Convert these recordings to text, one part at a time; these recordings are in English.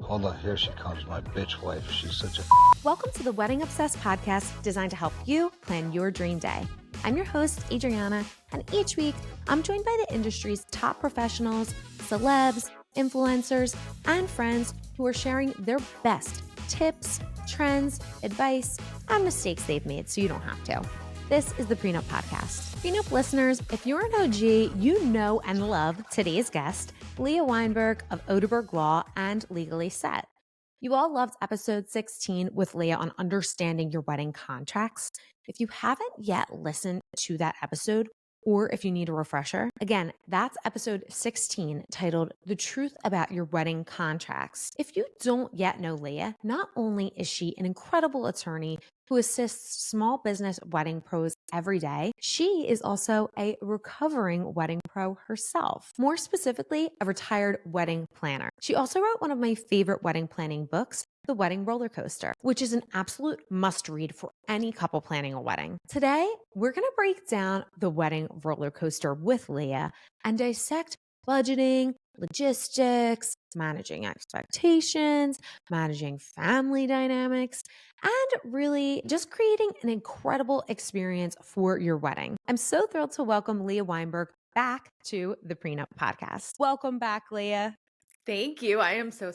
Hold on, here she comes, my bitch wife. She's such a... Welcome to the Wedding Obsessed podcast designed to help you plan your dream day. I'm your host, Adriana, and each week I'm joined by the industry's top professionals, celebs, influencers, and friends who are sharing their best tips, trends, advice, and mistakes they've made so you don't have to. This is the Prenup Podcast. Prenup listeners, if you're an OG, you know and love today's guest, Leah Weinberg of Odeberg Law and Legally Set. You all loved episode 16 with Leah on understanding your wedding contracts. If you haven't yet listened to that episode, or if you need a refresher, again, that's episode 16 titled The Truth About Your Wedding Contracts. If you don't yet know Leah, not only is she an incredible attorney who assists small business wedding pros every day, she is also a recovering wedding pro herself. More specifically, a retired wedding planner. She also wrote one of my favorite wedding planning books, The Wedding Roller Coaster, which is an absolute must-read for any couple planning a wedding. Today, we're going to break down the wedding roller coaster with Leah and dissect budgeting, logistics, managing expectations, managing family dynamics, and really just creating an incredible experience for your wedding. I'm so thrilled to welcome Leah Weinberg back to the Prenup Podcast. Welcome back, Leah. Thank you. I am so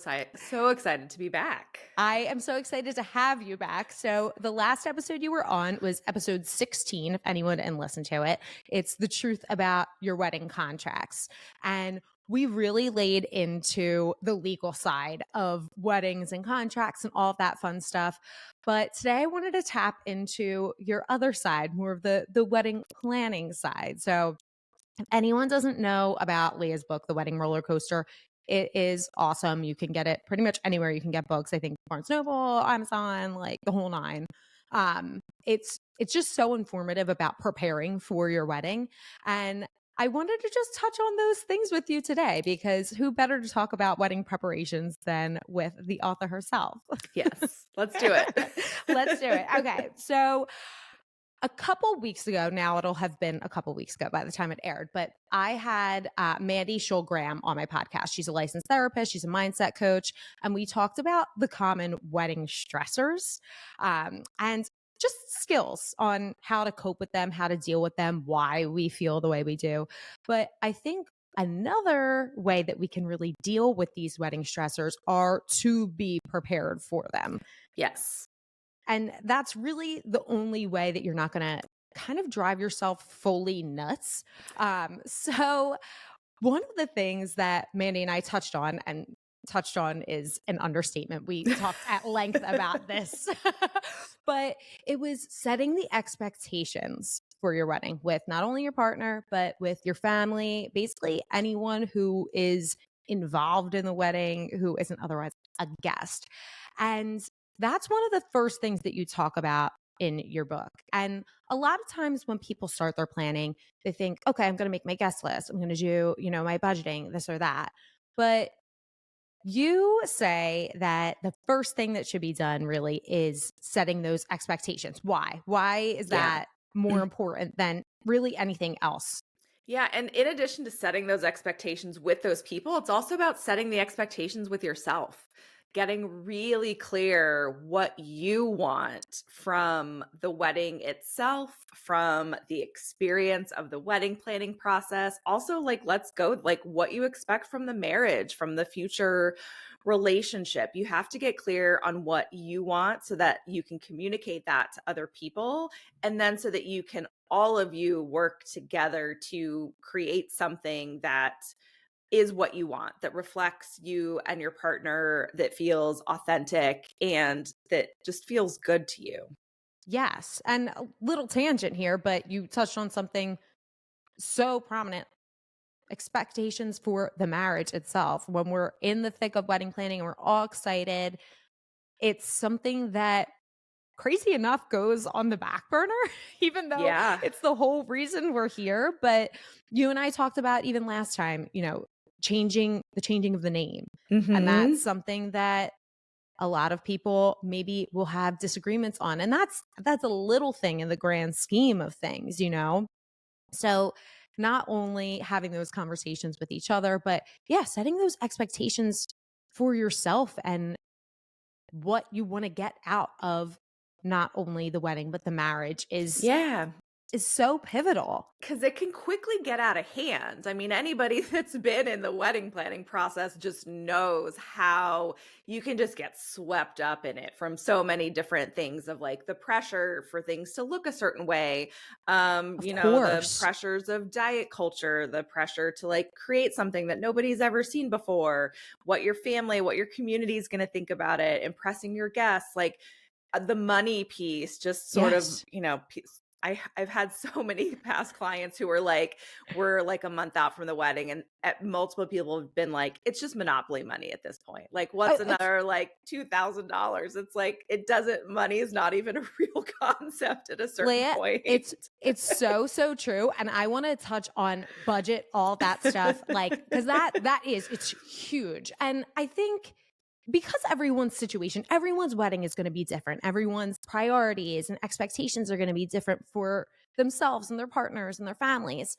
excited to be back. I am so excited to have you back. So the last episode you were on was episode 16, if anyone didn't listen to it. It's the truth about your wedding contracts. And we really laid into the legal side of weddings and contracts and all of that fun stuff. But today I wanted to tap into your other side, more of the wedding planning side. So if anyone doesn't know about Leah's book, The Wedding Roller Coaster, it is awesome. You can get it pretty much anywhere you can get books. I think Barnes Noble, Amazon, like the whole nine. It's just so informative about preparing for your wedding. And I wanted to just touch on those things with you today, because who better to talk about wedding preparations than with the author herself? Yes, let's do it. Let's do it. Okay. So a couple weeks ago, now it'll have been a couple weeks ago by the time it aired, but I had Mandy Schulgram on my podcast. She's a licensed therapist. She's a mindset coach. And we talked about the common wedding stressors and just skills on how to cope with them, how to deal with them, why we feel the way we do. But I think another way that we can really deal with these wedding stressors are to be prepared for them. Yes. And that's really the only way that you're not going to kind of drive yourself fully nuts. So one of the things that Mandy and I touched on is an understatement. We talked at length about this, but it was setting the expectations for your wedding with not only your partner, but with your family, basically anyone who is involved in the wedding, who isn't otherwise a guest. And that's one of the first things that you talk about in your book. And a lot of times when people start their planning, they think, okay, I'm going to make my guest list. I'm going to do, my budgeting, this or that. But you say that the first thing that should be done really is setting those expectations. Why? Why is that more important than really anything else? Yeah. And in addition to setting those expectations with those people, it's also about setting the expectations with yourself. Getting really clear what you want from the wedding itself, from the experience of the wedding planning process. Also, let's go, what you expect from the marriage, from the future relationship. You have to get clear on what you want so that you can communicate that to other people. And then so that you can, all of you, work together to create something that is what you want, that reflects you and your partner, that feels authentic and that just feels good to you. Yes. And a little tangent here, but you touched on something so prominent: expectations for the marriage itself. When we're in the thick of wedding planning and we're all excited, it's something that, crazy enough, goes on the back burner, even though it's the whole reason we're here. But you and I talked about even last time, changing of the name. Mm-hmm. And that's something that a lot of people maybe will have disagreements on. And that's a little thing in the grand scheme of things, So not only having those conversations with each other, but setting those expectations for yourself and what you want to get out of not only the wedding, but the marriage is Yeah. so pivotal. Because it can quickly get out of hand. I mean, anybody that's been in the wedding planning process just knows how you can just get swept up in it from so many different things of like the pressure for things to look a certain way, Of the course. pressures of diet culture, the pressure to like create something that nobody's ever seen before, what your family, what your community is going to think about it, impressing your guests, like the money piece, just sort of, Yes. I've had so many past clients who are like, we're like a month out from the wedding, and multiple people have been like, it's just monopoly money at this point. Like, what's It's another like $2,000? It's like money is not even a real concept at a certain Leah, point. it's so true. And I want to touch on budget, all that stuff, like, because it's huge. And I think because everyone's situation, everyone's wedding is going to be different. Everyone's priorities and expectations are going to be different for themselves and their partners and their families.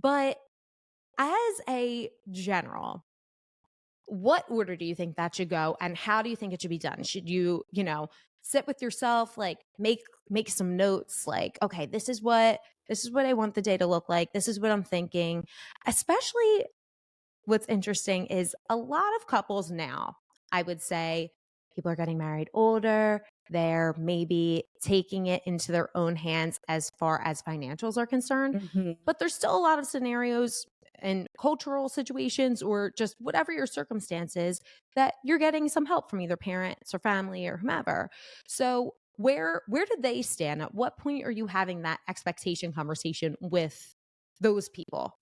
But as a general, what order do you think that should go, and how do you think it should be done? Should you, sit with yourself, like make some notes, like, okay, this is what I want the day to look like. This is what I'm thinking. Especially what's interesting is a lot of couples now, I would say, people are getting married older. They're maybe taking it into their own hands as far as financials are concerned. Mhm. But there's still a lot of scenarios and cultural situations or just whatever your circumstances that you're getting some help from either parents or family or whomever. So where do they stand? At what point are you having that expectation conversation with those people?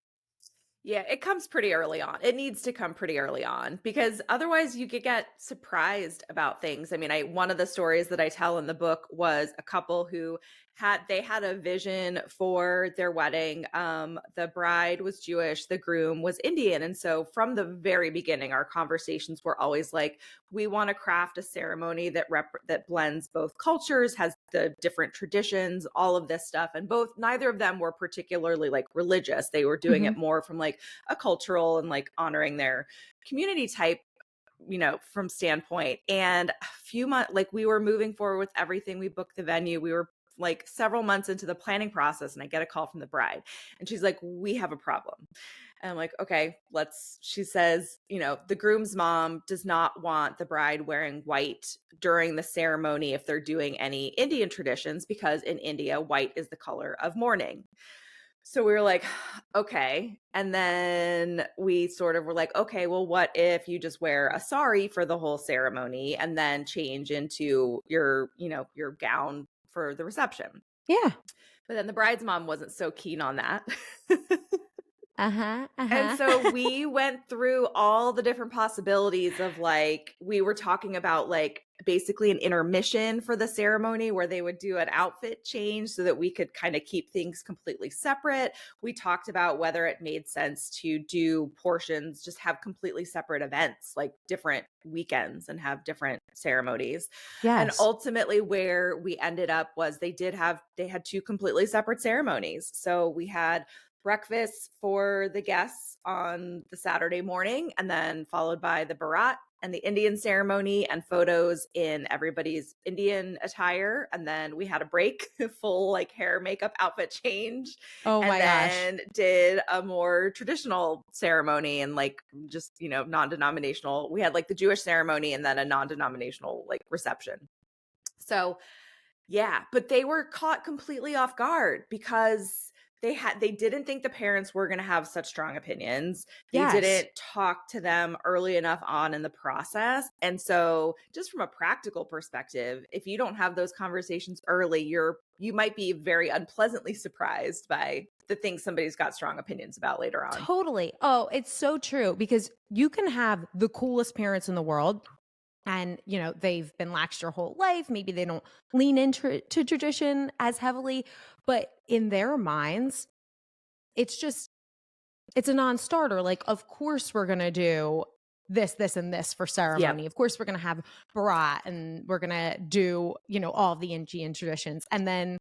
Yeah, it comes pretty early on. It needs to come pretty early on because otherwise you could get surprised about things. I mean, one of the stories that I tell in the book was a couple who had a vision for their wedding. The bride was Jewish, the groom was Indian. And so from the very beginning, our conversations were always like, we want to craft a ceremony that that blends both cultures, has the different traditions, all of this stuff. And neither of them were particularly like religious. They were doing it more from like a cultural and like honoring their community type, from standpoint. And a few months, like we were moving forward with everything. We booked the venue. We were like several months into the planning process, and I get a call from the bride, and she's like, we have a problem. And I'm like, okay, she says, the groom's mom does not want the bride wearing white during the ceremony if they're doing any Indian traditions, because in India, white is the color of mourning. So we were like, okay. And then we sort of were like, okay, well, what if you just wear a sari for the whole ceremony and then change into your gown for the reception? Yeah. But then the bride's mom wasn't so keen on that. Uh-huh. And so we went through all the different possibilities of like, we were talking about like basically an intermission for the ceremony where they would do an outfit change so that we could kind of keep things completely separate. We talked about whether it made sense to do portions, just have completely separate events, like different weekends and have different ceremonies. And Yes. ultimately where we ended up was they had two completely separate ceremonies. So we had breakfast for the guests on the Saturday morning, and then followed by the Barat and the Indian ceremony and photos in everybody's Indian attire. And then we had a break, full like hair, makeup, outfit change. Oh and my gosh. then did a more traditional ceremony and like just, non-denominational. We had like the Jewish ceremony and then a non-denominational like reception. So yeah, but they were caught completely off guard because they didn't think the parents were going to have such strong opinions. They Yes. didn't talk to them early enough on in the process. And so just from a practical perspective, if you don't have those conversations early, you might be very unpleasantly surprised by the things somebody's got strong opinions about later on. Totally. Oh, it's so true, because you can have the coolest parents in the world and, they've been lax your whole life. Maybe they don't lean into tradition as heavily, but in their minds, it's a non-starter. Like, of course we're going to do this, and this for ceremony. Yep. Of course we're going to have Barat and we're going to do, all of the Indian traditions. And then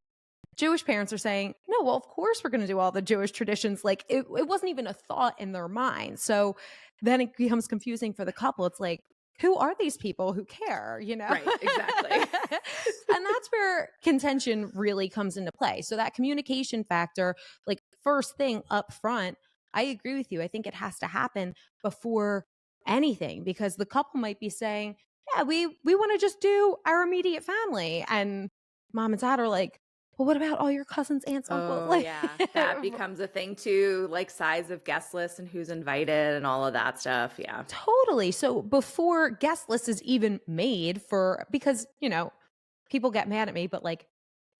Jewish parents are saying, no, well, of course we're going to do all the Jewish traditions. Like it wasn't even a thought in their mind. So then it becomes confusing for the couple. It's like, who are these people who care, you know? Right, exactly. And that's where contention really comes into play. So that communication factor, like first thing up front, I agree with you. I think it has to happen before anything, because the couple might be saying, yeah, we want to just do our immediate family. And mom and dad are like, well, what about all your cousins, aunts, uncles? Oh, Like, yeah. That becomes a thing too, like size of guest list and who's invited and all of that stuff. Yeah. totally. So before guest list is even made for, because, you know, people get mad at me, but like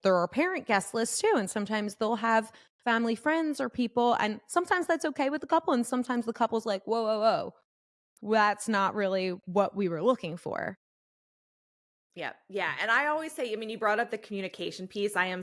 there are parent guest lists too. And sometimes they'll have family friends or people. And sometimes that's okay with the couple. And sometimes the couple's like, whoa, whoa, whoa. That's not really what we were looking for. Yeah. Yeah. And I always say, I mean, you brought up the communication piece. I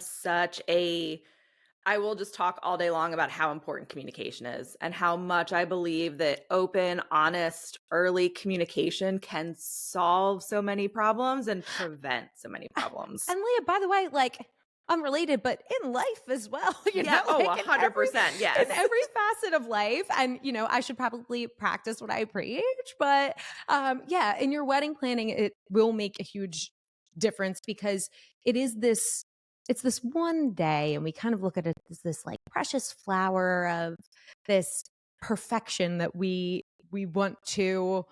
will just talk all day long about how important communication is and how much I believe that open, honest, early communication can solve so many problems and prevent so many problems. And Leah, by the way, like unrelated, but in life as well, you Yeah. know, Oh, like 100%. Yes. in every facet of life. And, you know, I should probably practice what I preach, but yeah, in your wedding planning, it will make a huge difference, because it is this, it's this one day, and we kind of look at it as this like precious flower of this perfection that we want to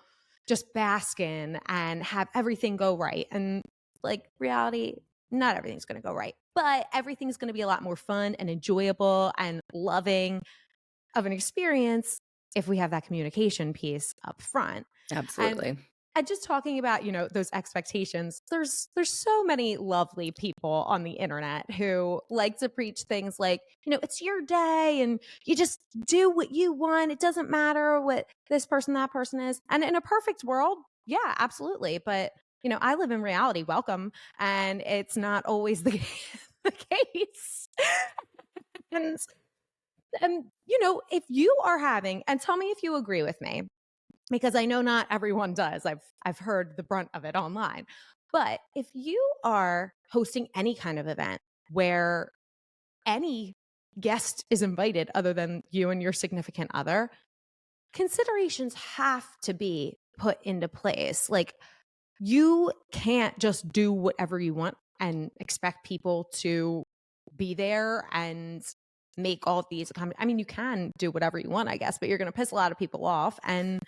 just bask in and have everything go right. And like reality, not everything's going to go right, but everything's going to be a lot more fun and enjoyable and loving of an experience if we have that communication piece up front. Absolutely. And just talking about, you know, those expectations, there's so many lovely people on the internet who like to preach things like, you know, it's your day and you just do what you want. It doesn't matter what this person, that person is. And in a perfect world, yeah, absolutely. But, you know, I live in reality. Welcome. And it's not always the, the case. and, and, you know, if you are having, and tell me if you agree with me, because I know not everyone does. I've heard the brunt of it online. But if you are hosting any kind of event where any guest is invited other than you and your significant other, considerations have to be put into place. Like, you can't just do whatever you want and expect people to be there and make all of these I mean, you can do whatever you want, I guess, but you're going to piss a lot of people off. And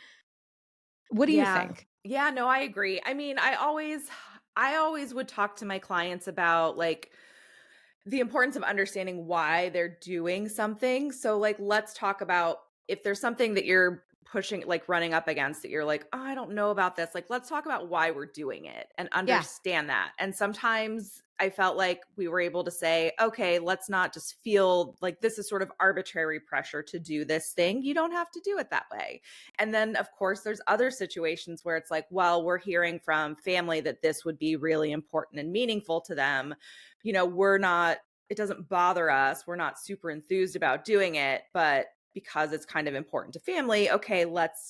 what do you Yeah. think? Yeah, no, I agree. I mean, I always would talk to my clients about like the importance of understanding why they're doing something. So like let's talk about if there's something that you're pushing like running up against that you're like, "Oh, I don't know about this." Like let's talk about why we're doing it and Yeah. understand that. And sometimes I felt like we were able to say, "Okay, let's not just feel like this is sort of arbitrary pressure to do this thing. You don't have to do it that way." And then of course there's other situations where it's like, "Well, we're hearing from family that this would be really important and meaningful to them. You know, it doesn't bother us. We're not super enthused about doing it, but because it's kind of important to family, okay,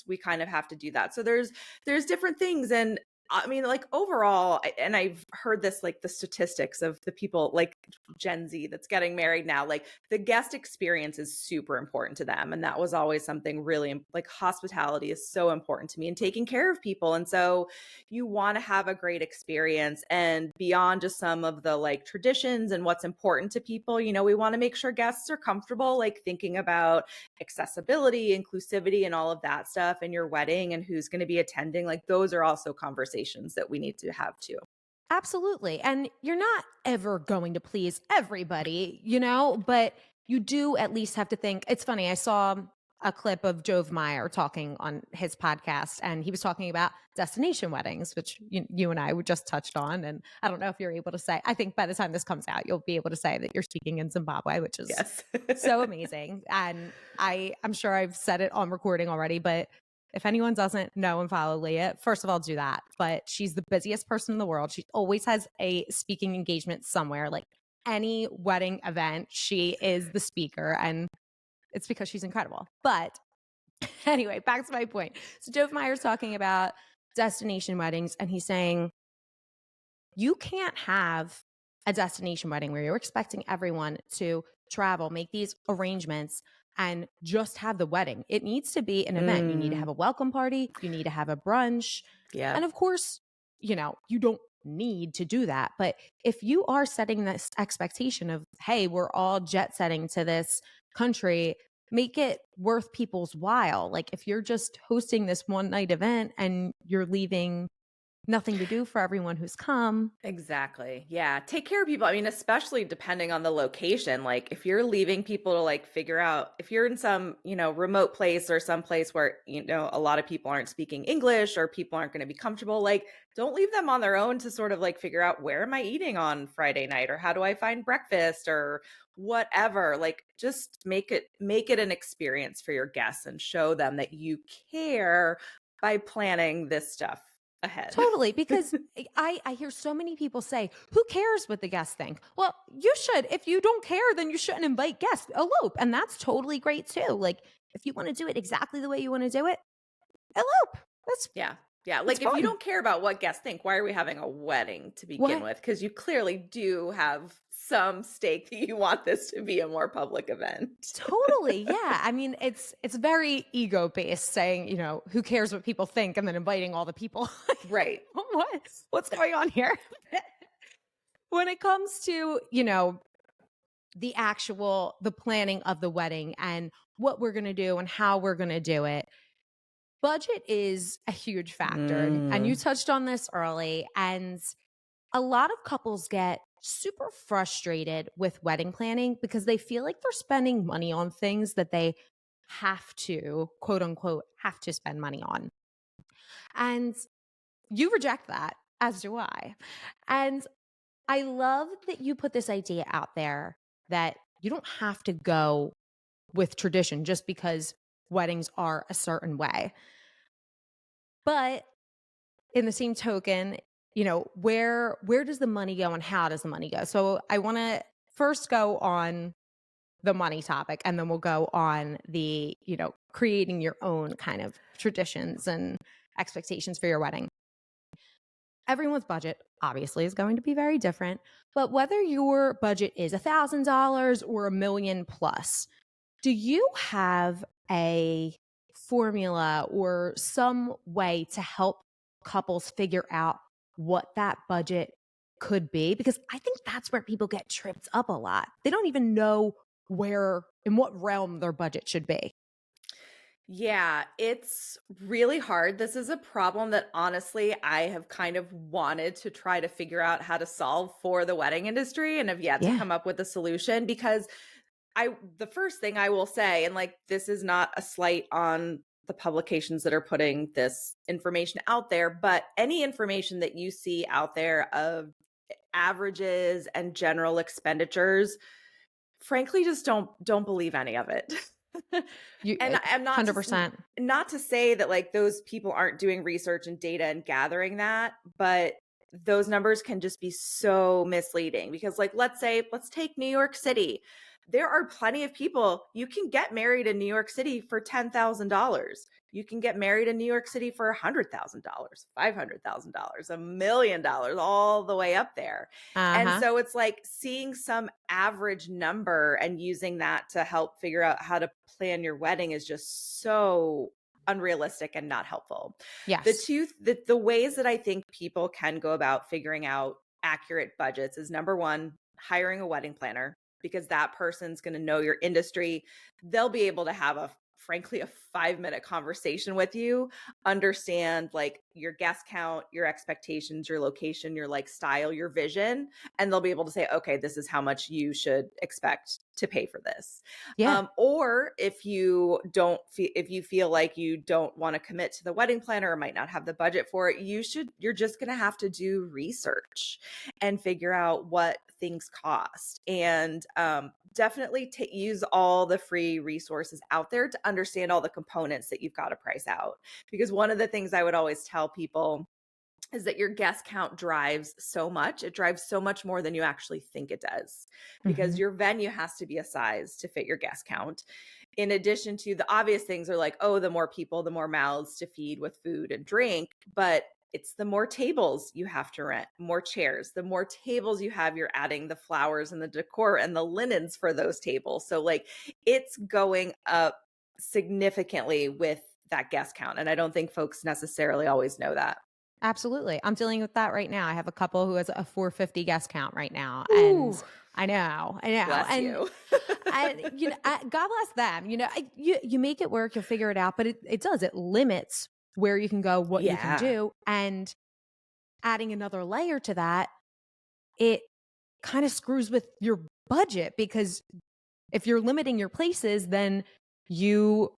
we kind of have to do that." So there's different things. And I mean, like overall, and I've heard this, like the statistics of the people like Gen Z that's getting married now, like the guest experience is super important to them. And that was always something really like hospitality is so important to me and taking care of people. And so you want to have a great experience, and beyond just some of the like traditions and what's important to people, you know, we want to make sure guests are comfortable, like thinking about accessibility, inclusivity, and all of that stuff in your wedding and who's going to be attending. Like those are also conversations that we need to have too. Absolutely. And you're not ever going to please everybody, you know, but you do at least have to think. It's funny. I saw a clip of Jove Meyer talking on his podcast, and he was talking about destination weddings, which you and I were just touched on. And I don't know if you're able to say, I think by the time this comes out, you'll be able to say that you're speaking in Zimbabwe, which is Yes. so amazing. And I'm sure I've said it on recording already, but if anyone doesn't know and follow Leah, first of all, do that. But she's the busiest person in the world. She always has a speaking engagement somewhere. Like any wedding event, she is the speaker, and it's because she's incredible. But anyway, back to my point. So Jove Meyer's talking about destination weddings, and he's saying you can't have a destination wedding where you're expecting everyone to travel, make these arrangements, and just have the wedding. It needs to be an event. You need to have a welcome party. You need to have a brunch. Yeah. And of course, you don't need to do that. But if you are setting this expectation of, hey, we're all jet setting to this country, make it worth people's while. Like if you're just hosting this one night event and you're leaving nothing to do for everyone who's come. Exactly. Yeah. Take care of people. I mean, especially depending on the location. Like if you're leaving people to like figure out if you're in some, remote place or some place where, a lot of people aren't speaking English or people aren't going to be comfortable, like don't leave them on their own to sort of like figure out where am I eating on Friday night or how do I find breakfast or whatever. Like just make it an experience for your guests and show them that you care by planning this stuff ahead. Totally, because I hear so many people say, who cares what the guests think? Well, you should. If you don't care, then you shouldn't invite guests. Elope. And that's totally great too. Like if you want to do it exactly the way you want to do it, elope. That's Yeah. Yeah. Like if fun. you don't care about what guests think, why are we having a wedding to begin with? Because you clearly do have some stake that you want this to be a more public event. Totally. Yeah. I mean, it's very ego based saying, who cares what people think and then inviting all the people. Right. What's going on here? When it comes to, the planning of the wedding and what we're going to do and how we're going to do it, budget is a huge factor. And you touched on this early. And a lot of couples get super frustrated with wedding planning because they feel like they're spending money on things that they have to, quote unquote, have to spend money on. And you reject that, as do I. And I love that you put this idea out there that you don't have to go with tradition just because weddings are a certain way. But in the same token, where does the money go and how does the money go? So I want to first go on the money topic and then we'll go on the, creating your own kind of traditions and expectations for your wedding. Everyone's budget obviously is going to be very different, but whether your budget is $1,000 or $1 million plus, do you have a formula or some way to help couples figure out what that budget could be? Because I think that's where people get tripped up a lot. They don't even know in what realm their budget should be. Yeah, it's really hard. This is a problem that honestly I have kind of wanted to try to figure out how to solve for the wedding industry and have yet to come up with a solution because the first thing I will say, and like this is not a slight on the publications that are putting this information out there, but any information that you see out there of averages and general expenditures, frankly, just don't believe any of it. And I'm not 100%. Not to say that like those people aren't doing research and data and gathering that, but those numbers can just be so misleading because like let's take New York City. There are plenty of people you can get married in New York City for $10,000. You can get married in New York City for $100,000, $500,000, $1 million, all the way up there. And so it's like seeing some average number and using that to help figure out how to plan your wedding is just so unrealistic and not helpful. Yes. The ways that I think people can go about figuring out accurate budgets is number one, hiring a wedding planner, because that person's going to know your industry. They'll be able to have frankly, a 5-minute conversation with you, understand like your guest count, your expectations, your location, your like style, your vision, and they'll be able to say, okay, this is how much you should expect to pay for this. Yeah. Or if you feel like you don't want to commit to the wedding planner or might not have the budget for it, you're just going to have to do research and figure out what things cost. And definitely use all the free resources out there to understand all the components that you've got to price out. Because one of the things I would always tell people is that your guest count drives so much. It drives so much more than you actually think it does, because your venue has to be a size to fit your guest count. In addition to the obvious things are like, oh, the more people, the more mouths to feed with food and drink. But it's the more tables you have to rent, more chairs, the more tables you have, you're adding the flowers and the decor and the linens for those tables. So like it's going up significantly with that guest count. And I don't think folks necessarily always know that. Absolutely. I'm dealing with that right now. I have a couple who has a 450 guest count right now. Ooh, And I know. bless you. And God bless them. You make it work, you'll figure it out, but it does. It limits where you can go, what you can Yeah. do. And adding another layer to that, it kind of screws with your budget, because if you're limiting your places, then you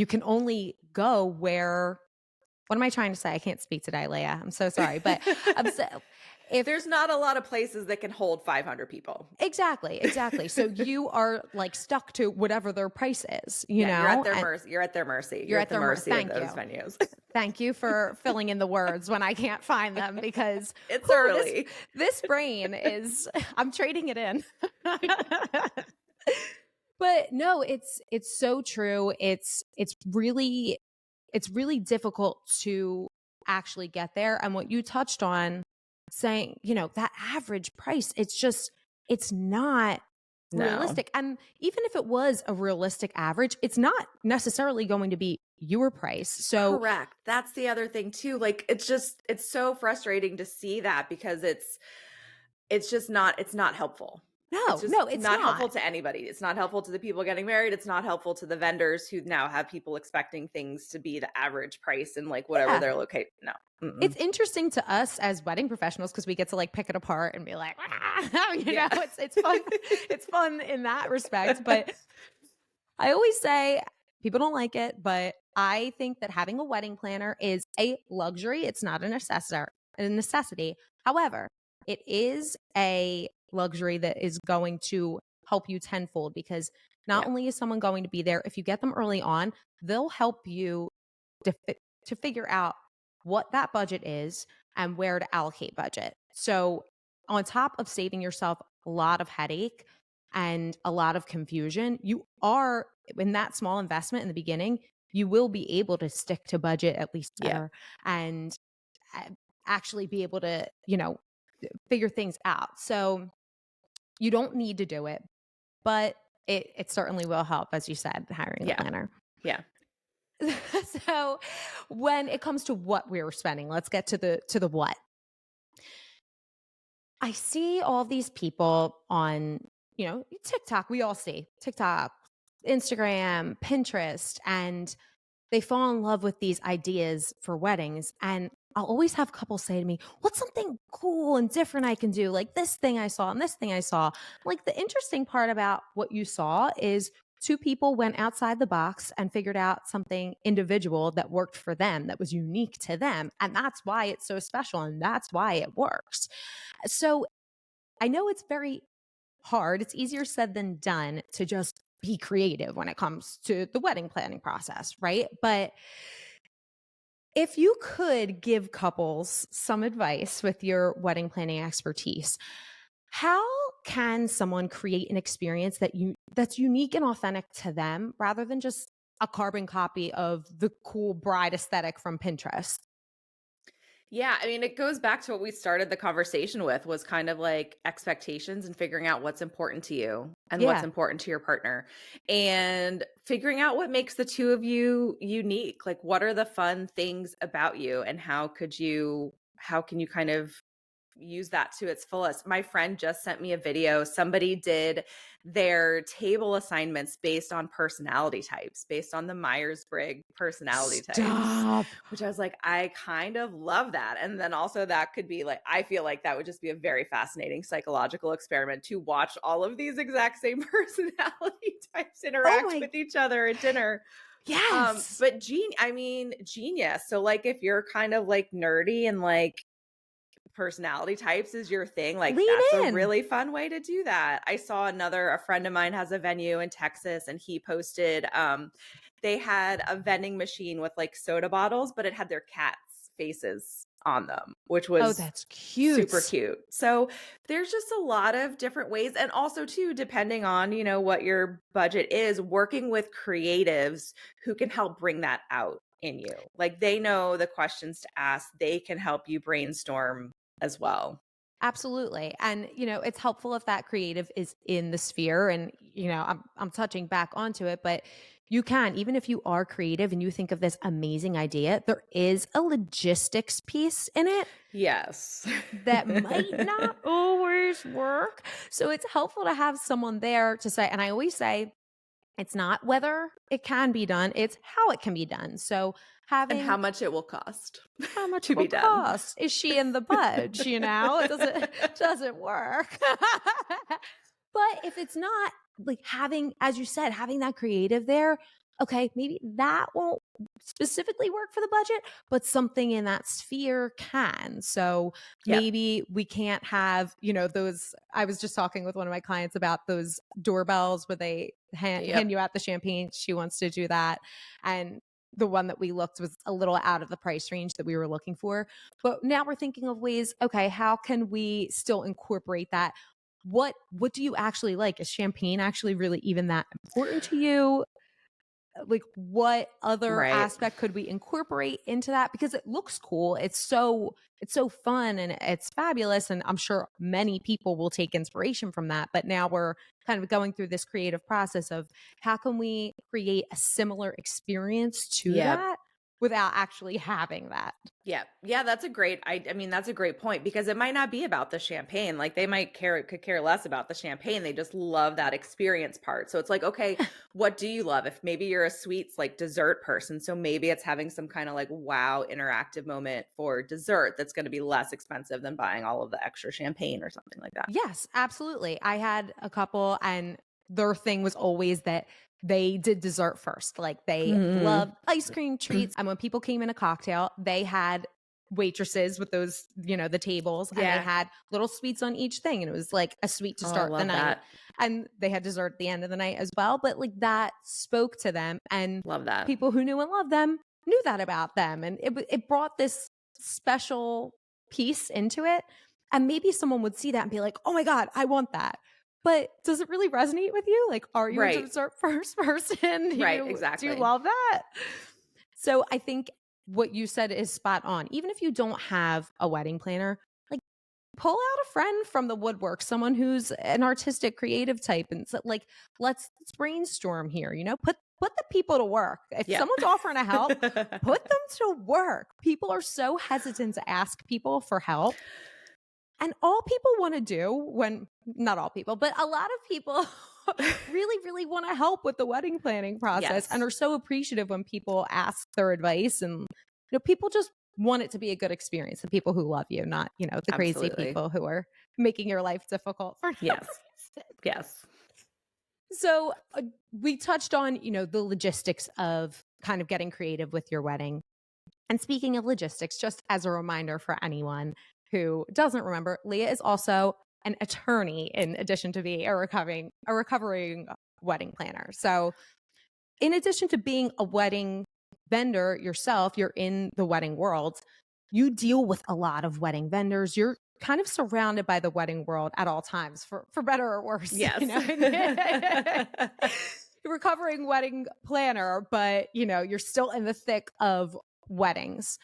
can only go where, what am I trying to say? I can't speak today, Leah. I'm so sorry. But if there's not a lot of places that can hold 500 people. Exactly. So you are like stuck to whatever their price is, you know? You're at their mercy. You're at their mercy. You're at the mercy of those venues. Thank you for filling in the words when I can't find them, because it's early. This brain is, I'm trading it in. But no, it's so true. It's really difficult to actually get there. And what you touched on, saying, that average price, it's not realistic. And even if it was a realistic average, it's not necessarily going to be your price. So correct. That's the other thing too. Like it's so frustrating to see that, because it's not helpful. It's not helpful to anybody. It's not helpful to the people getting married. It's not helpful to the vendors who now have people expecting things to be the average price and like whatever they're located. No. Mm-mm. It's interesting to us as wedding professionals, because we get to like pick it apart and be like, it's fun. It's fun in that respect. But I always say, people don't like it, but I think that having a wedding planner is a luxury. It's not a necessity. However, it is a luxury that is going to help you tenfold, because not only is someone going to be there, if you get them early on, they'll help you to figure out what that budget is and where to allocate budget. So on top of saving yourself a lot of headache and a lot of confusion, you are, in that small investment in the beginning, you will be able to stick to budget at least better and actually be able to, figure things out. So you don't need to do it, but it certainly will help, as you said, hiring a planner. Yeah. So when it comes to what we're spending, let's get to the what. I see all these people on, TikTok. We all see TikTok, Instagram, Pinterest, and they fall in love with these ideas for weddings. And I'll always have couples say to me, what's something cool and different I can do? Like this thing I saw and this thing I saw. Like, the interesting part about what you saw is two people went outside the box and figured out something individual that worked for them, that was unique to them. And that's why it's so special. And that's why it works. So I know it's very hard. It's easier said than done to just be creative when it comes to the wedding planning process, right? But if you could give couples some advice with your wedding planning expertise, how can someone create an experience that's unique and authentic to them, rather than just a carbon copy of the cool bride aesthetic from Pinterest? Yeah, I mean, it goes back to what we started the conversation with, was kind of like expectations and figuring out what's important to you and what's important to your partner, and figuring out what makes the two of you unique. Like, what are the fun things about you, and how can you kind of use that to its fullest? My friend just sent me a video. Somebody did their table assignments based on personality types, based on the Myers-Briggs personality types, which I was like, I kind of love that. And then also that could be like, I feel like that would just be a very fascinating psychological experiment to watch all of these exact same personality types interact with each other at dinner. Yes. But genius. So like, if you're kind of like nerdy and like personality types is your thing, like that's a really fun way to do that. I saw a friend of mine has a venue in Texas, and he posted they had a vending machine with like soda bottles, but it had their cats' faces on them, which was that's cute. Super cute. So there's just a lot of different ways. And also too, depending on, what your budget is, working with creatives who can help bring that out. in you. Like they know the questions to ask. They can help you brainstorm as well. Absolutely. And it's helpful if that creative is in the sphere, and I'm touching back onto it, but you can, even if you are creative and you think of this amazing idea, there is a logistics piece in it Yes. that might not always work. So it's helpful to have someone there to say, and I always say, it's not whether it can be done, it's how it can be done. So And how having much it will cost how much to it will be done. cost. Is she in the budge? It doesn't work. But if it's not, like, having, as you said, having that creative there, okay, maybe that won't specifically work for the budget, but something in that sphere can. So Yep. maybe we can't have, those. I was just talking with one of my clients about those doorbells where they hand you out the champagne. She wants to do that. And the one that we looked was a little out of the price range that we were looking for. But now we're thinking of ways, okay, how can we still incorporate that? What do you actually like? Is champagne actually really even that important to you? Like, what other Right. aspect could we incorporate into that? Because it looks cool. It's so fun and it's fabulous. And I'm sure many people will take inspiration from that. But now we're kind of going through this creative process of how can we create a similar experience to that without actually having that. Yeah. Yeah, that's a great I mean that's a great point, because it might not be about the champagne. Like they might could care less about the champagne. They just love that experience part. So it's like, okay, what do you love? If maybe you're a sweets like dessert person, so maybe it's having some kind of like wow interactive moment for dessert that's going to be less expensive than buying all of the extra champagne or something like that. Yes, absolutely. I had a couple, and their thing was always that they did dessert first. Like they loved ice cream treats. And when people came in a cocktail, they had waitresses with those, the tables, and they Yeah. had little sweets on each thing. And it was like a sweet to Oh, I start the love night. that. And they had dessert at the end of the night as well. But like that spoke to them, and Love that. people who knew and loved them knew that about them. And it brought this special piece into it. And maybe someone would see that and be like, oh my God, I want that. But does it really resonate with you? Like, are you a Right. dessert first person? Right, Do exactly. you love that? So I think what you said is spot on. Even if you don't have a wedding planner, like pull out a friend from the woodwork, someone who's an artistic, creative type, and so, like, let's brainstorm here. Put the people to work. If someone's offering to help, put them to work. People are so hesitant to ask people for help. And all people want to do not all people, but a lot of people really, really want to help with the wedding planning process and are so appreciative when people ask their advice. And, people just want it to be a good experience. The people who love you, not, the crazy people who are making your life difficult for no reason. Yes. So we touched on, the logistics of kind of getting creative with your wedding. And speaking of logistics, just as a reminder for anyone who doesn't remember, Leah is also an attorney in addition to being a recovering wedding planner. So in addition to being a wedding vendor yourself, you're in the wedding world. You deal with a lot of wedding vendors. You're kind of surrounded by the wedding world at all times, for better or worse. Yes. You're a recovering wedding planner, but you're still in the thick of weddings.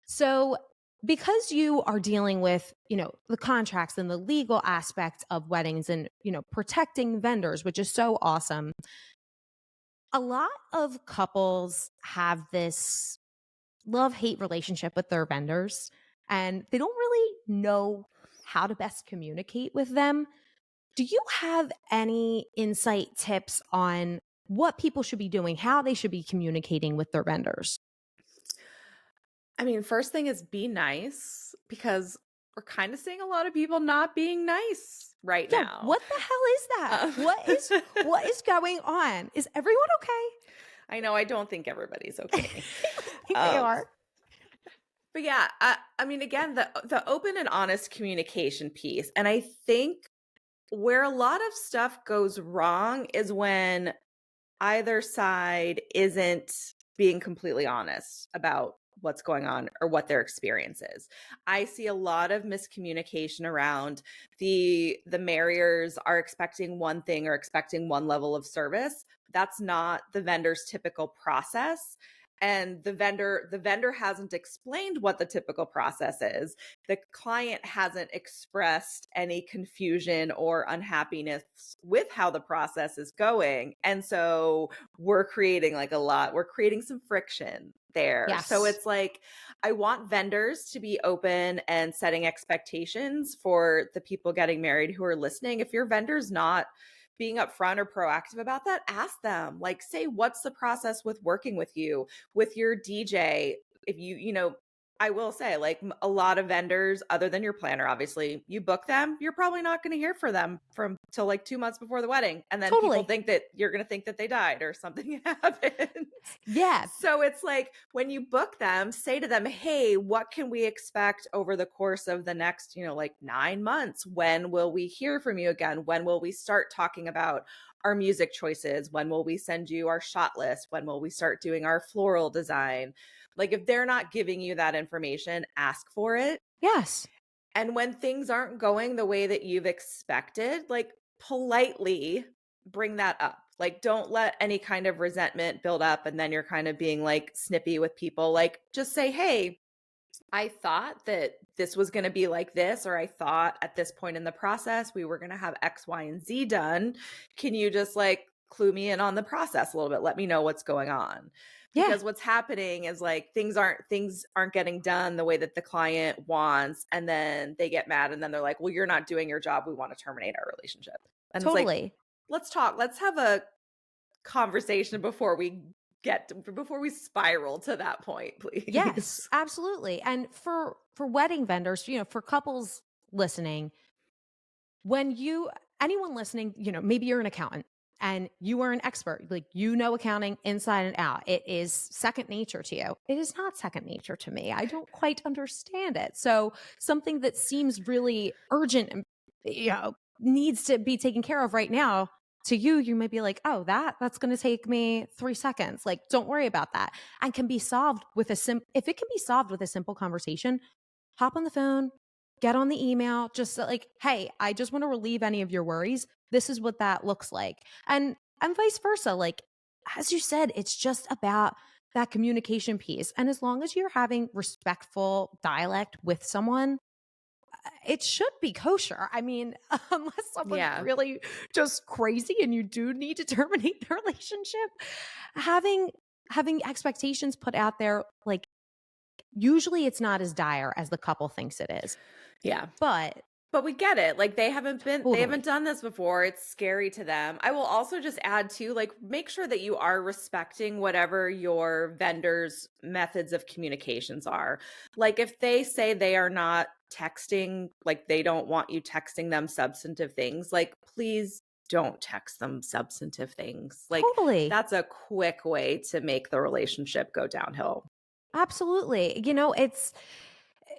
So because you are dealing with, the contracts and the legal aspect of weddings and, protecting vendors, which is so awesome. A lot of couples have this love-hate relationship with their vendors, and they don't really know how to best communicate with them. Do you have any insight, tips on what people should be doing, how they should be communicating with their vendors? I mean, first thing is be nice, because we're kind of seeing a lot of people not being nice right now. What the hell is that? What is going on? Is everyone okay? I know. I don't think everybody's okay. I think they are. But yeah, I mean, again, the open and honest communication piece. And I think where a lot of stuff goes wrong is when either side isn't being completely honest about what's going on or what their experience is. I see a lot of miscommunication around the marriers are expecting one thing or expecting one level of service. That's not the vendor's typical process. and the vendor hasn't explained what the typical process is. The client hasn't expressed any confusion or unhappiness with how the process is going. And so we're creating some friction there. So Yes. it's like, I want vendors to be open and setting expectations for the people getting married who are listening. If your vendor's not being upfront or proactive about that, ask them. Like, say, what's the process with working with you, with your DJ? If I will say, like, a lot of vendors, other than your planner, obviously, you book them, you're probably not going to hear from them from till like 2 months before the wedding. And then people think that you're going to think that they died or something happened. Yeah. So it's like, when you book them, say to them, hey, what can we expect over the course of the next, like 9 months? When will we hear from you again? When will we start talking about our music choices? When will we send you our shot list? When will we start doing our floral design? Like, if they're not giving you that information, ask for it. Yes. And when things aren't going the way that you've expected, like, politely bring that up. Like, don't let any kind of resentment build up and then you're kind of being like snippy with people. Like, just say, hey, I thought that this was going to be like this, or I thought at this point in the process we were going to have X, Y, and Z done. Can you just like clue me in on the process a little bit? Let me know what's going on. Because what's happening is like things aren't getting done the way that the client wants, and then they get mad and then they're like, well, you're not doing your job. We want to terminate our relationship. And it's like, let's talk. Let's have a conversation before we spiral to that point, please. Yes, absolutely. And for wedding vendors, for couples listening, anyone listening, maybe you're an accountant and you are an expert, like, accounting inside and out. It is second nature to you. It is not second nature to me. I don't quite understand it. So something that seems really urgent and, needs to be taken care of right now, to you might be like, oh, that's going to take me 3 seconds. Like, don't worry about that. And can be solved with if it can be solved with a simple conversation, hop on the phone, get on the email, just like, hey, I just want to relieve any of your worries. This is what that looks like. And vice versa. Like, as you said, it's just about that communication piece. And as long as you're having respectful dialect with someone, it should be kosher. I mean, unless someone's really just crazy and you do need to terminate the relationship, having expectations put out there, like, usually it's not as dire as the couple thinks it is. Yeah. But we get it. Like, they haven't done this before. It's scary to them. I will also just add too, like, make sure that you are respecting whatever your vendor's methods of communications are. Like, if they say they are not texting, like, they don't want you texting them substantive things, like, please don't text them substantive things. Like, that's a quick way to make the relationship go downhill. Absolutely.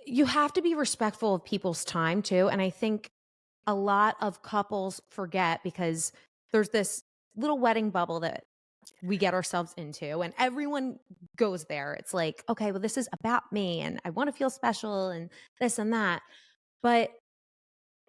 You have to be respectful of people's time too. And I think a lot of couples forget, because there's this little wedding bubble that we get ourselves into and everyone goes there. It's like, okay, well, this is about me and I want to feel special and this and that. But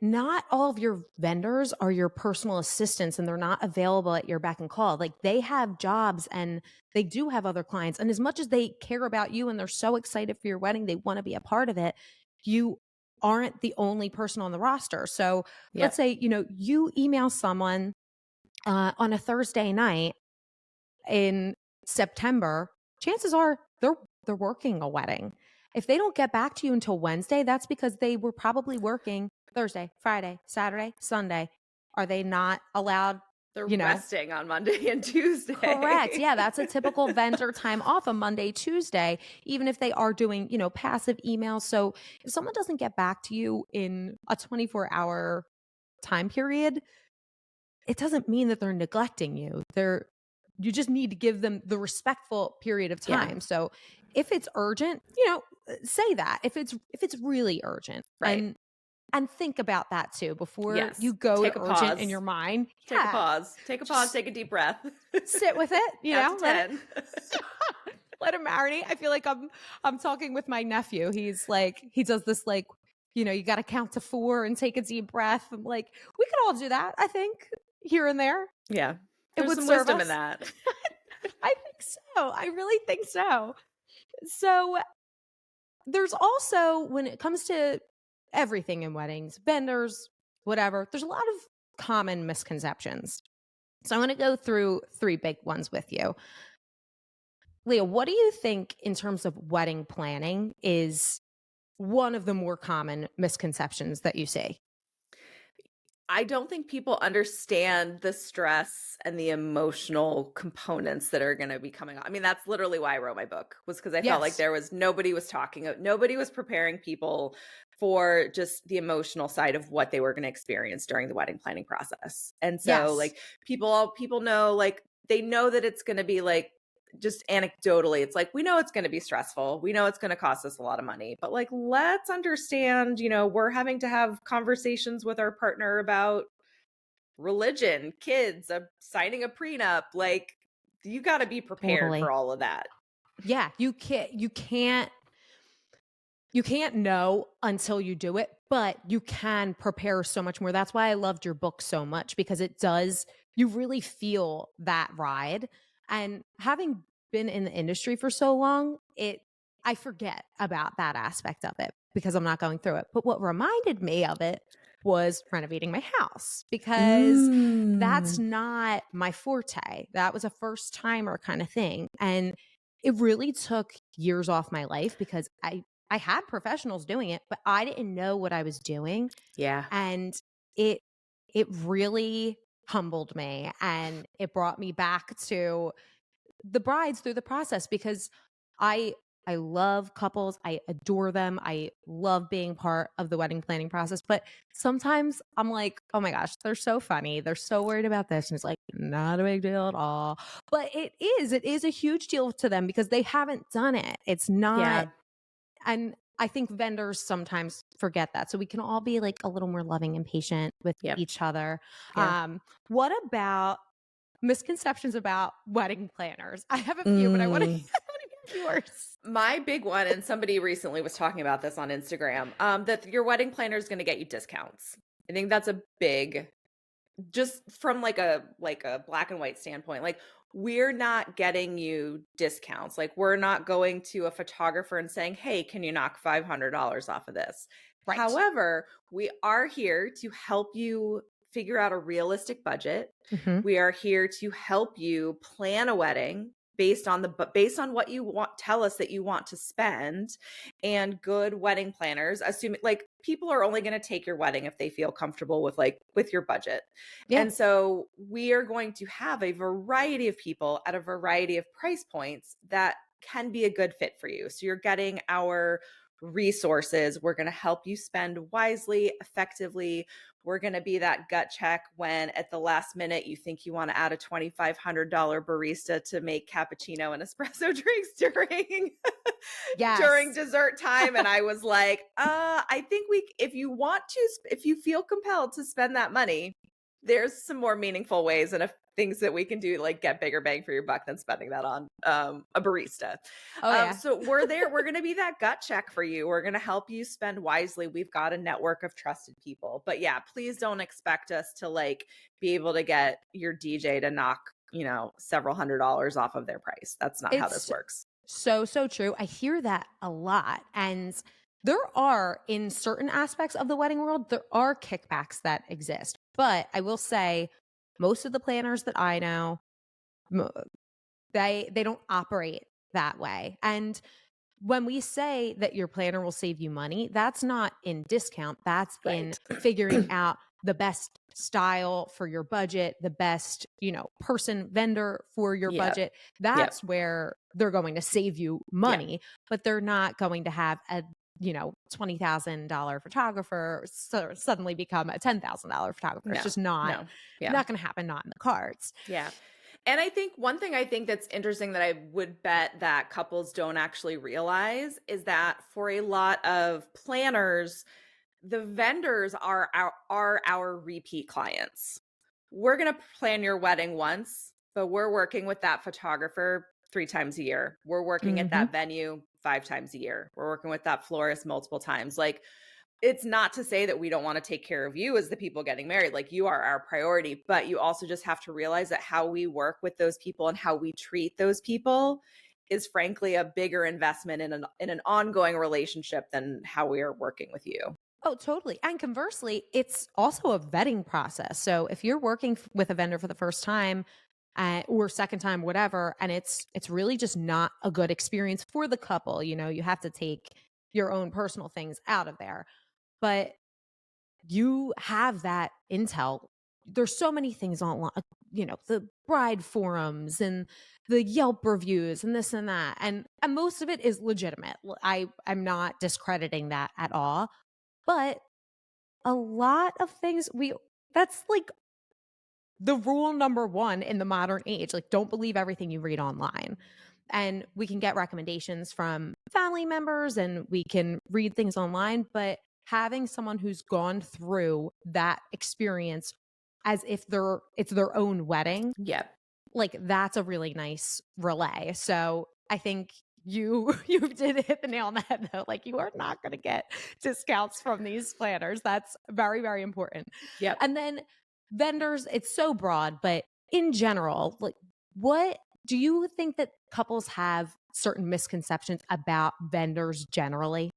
not all of your vendors are your personal assistants and they're not available at your beck and call. Like, they have jobs and they do have other clients. And as much as they care about you and they're so excited for your wedding, they want to be a part of it, you aren't the only person on the roster. So let's say, you email someone on a Thursday night in September, chances are they're working a wedding. If they don't get back to you until Wednesday, that's because they were probably working Thursday, Friday, Saturday, Sunday. Are they not allowed? They're resting on Monday and Tuesday. Correct. Yeah, that's a typical vendor time off, a Monday, Tuesday, even if they are doing, passive emails. So if someone doesn't get back to you in a 24-hour time period, it doesn't mean that they're neglecting you. You just need to give them the respectful period of time. Yeah. So if it's urgent, say that. If it's really urgent, right. And think about that too before you go to urgent in your mind. Take a pause. Take a deep breath. Sit with it. Let it marinate. I feel like I'm talking with my nephew. He's like, he does this, like, you got to count to 4 and take a deep breath. I'm like, we could all do that, I think, here and there. Yeah. There's some wisdom in that. I think so. I really think so. So there's also, when it comes to everything in weddings, vendors, whatever, there's a lot of common misconceptions. So I want to go through 3 big ones with you. Leah, what do you think in terms of wedding planning is one of the more common misconceptions that you see? I don't think people understand the stress and the emotional components that are going to be coming on. I mean, that's literally why I wrote my book, was because I felt like Yes. nobody was preparing people for just the emotional side of what they were going to experience during the wedding planning process. And so Yes. like people know, like they know that it's going to be like, just anecdotally, it's like, we know it's going to be stressful. We know it's going to cost us a lot of money, but like, let's understand, we're having to have conversations with our partner about religion, kids, signing a prenup. Like, you got to be prepared Totally. for all of that. Yeah, you can't know until you do it, but you can prepare so much more. That's why I loved your book so much, because you really feel that ride. And having been in the industry for so long, I forget about that aspect of it because I'm not going through it. But what reminded me of it was renovating my house, because that's not my forte. That was a first timer kind of thing. And it really took years off my life because I had professionals doing it, but I didn't know what I was doing. Yeah. And it it really humbled me, and it brought me back to the brides through the process, because I I love couples. I adore them. I love being part of the wedding planning process. But sometimes I'm like, oh my gosh, they're so funny. They're so worried about this. And it's like, not a big deal at all. But it is a huge deal to them because they haven't done it. It's not. Yeah. And I think vendors sometimes forget that. So we can all be like a little more loving and patient with Yep. each other. Yeah. What about misconceptions about wedding planners? I have a few, but I want to Mm. hear yours. My big one, and somebody recently was talking about this on Instagram, that your wedding planner is going to get you discounts. I think that's a big, just from like a black and white standpoint. Like, we're not getting you discounts. Like, we're not going to a photographer and saying, hey, can you knock $500 off of this? Right. However, we are here to help you figure out a realistic budget. Mm-hmm. We are here to help you plan a wedding based on what you want, tell us that you want to spend. And good wedding planners, assuming like people are only going to take your wedding if they feel comfortable with your budget. Yeah. And so we are going to have a variety of people at a variety of price points that can be a good fit for you. So you're getting our resources. We're going to help you spend wisely, effectively. We're going to be that gut check when at the last minute you think you want to add a $2,500 barista to make cappuccino and espresso drinks during Yes. during dessert time. And I was like, I think if you feel compelled to spend that money, there's some more meaningful ways and things that we can do, like get bigger bang for your buck than spending that on a barista. Oh yeah. So we're there. We're going to be that gut check for you. We're going to help you spend wisely. We've got a network of trusted people. But yeah, please don't expect us to like be able to get your DJ to knock, several $100s off of their price. That's not how this works. So true. I hear that a lot. And there are, in certain aspects of the wedding world, there are kickbacks that exist. But I will say, most of the planners that I know, they don't operate that way. And when we say that your planner will save you money, that's not in discount. That's in figuring out the best style for your budget, the best, vendor for your budget. That's where they're going to save you money, but they're not going to have a $20,000 photographer suddenly become a $10,000 photographer. It's just not going to happen, not in the cards. Yeah. And I think one thing I think that's interesting that I would bet that couples don't actually realize is that for a lot of planners, the vendors are our repeat clients. We're going to plan your wedding once, but we're working with that photographer 3 times a year. We're working at that venue 5 times a year. We're working with that florist multiple times. Like, it's not to say that we don't want to take care of you as the people getting married. Like, you are our priority, but you also just have to realize that how we work with those people and how we treat those people is frankly a bigger investment in an ongoing relationship than how we are working with you. Oh, totally. And conversely, it's also a vetting process. So if you're working with a vendor for the first time, or second time, whatever, and it's really just not a good experience for the couple, you have to take your own personal things out of there. But you have that intel. There's so many things online, the bride forums and the Yelp reviews and this and that. And most of it is legitimate. I'm not discrediting that at all. But a lot of things that's like the rule number one in the modern age. Like, don't believe everything you read online. And we can get recommendations from family members and we can read things online, but having someone who's gone through that experience as if it's their own wedding, Yep. like, that's a really nice relay. So I think you did hit the nail on the head, though. Like, you are not going to get discounts from these planners. That's very, very important. Yep. And then vendors, it's so broad, but in general, like, what do you think that couples have certain misconceptions about vendors generally?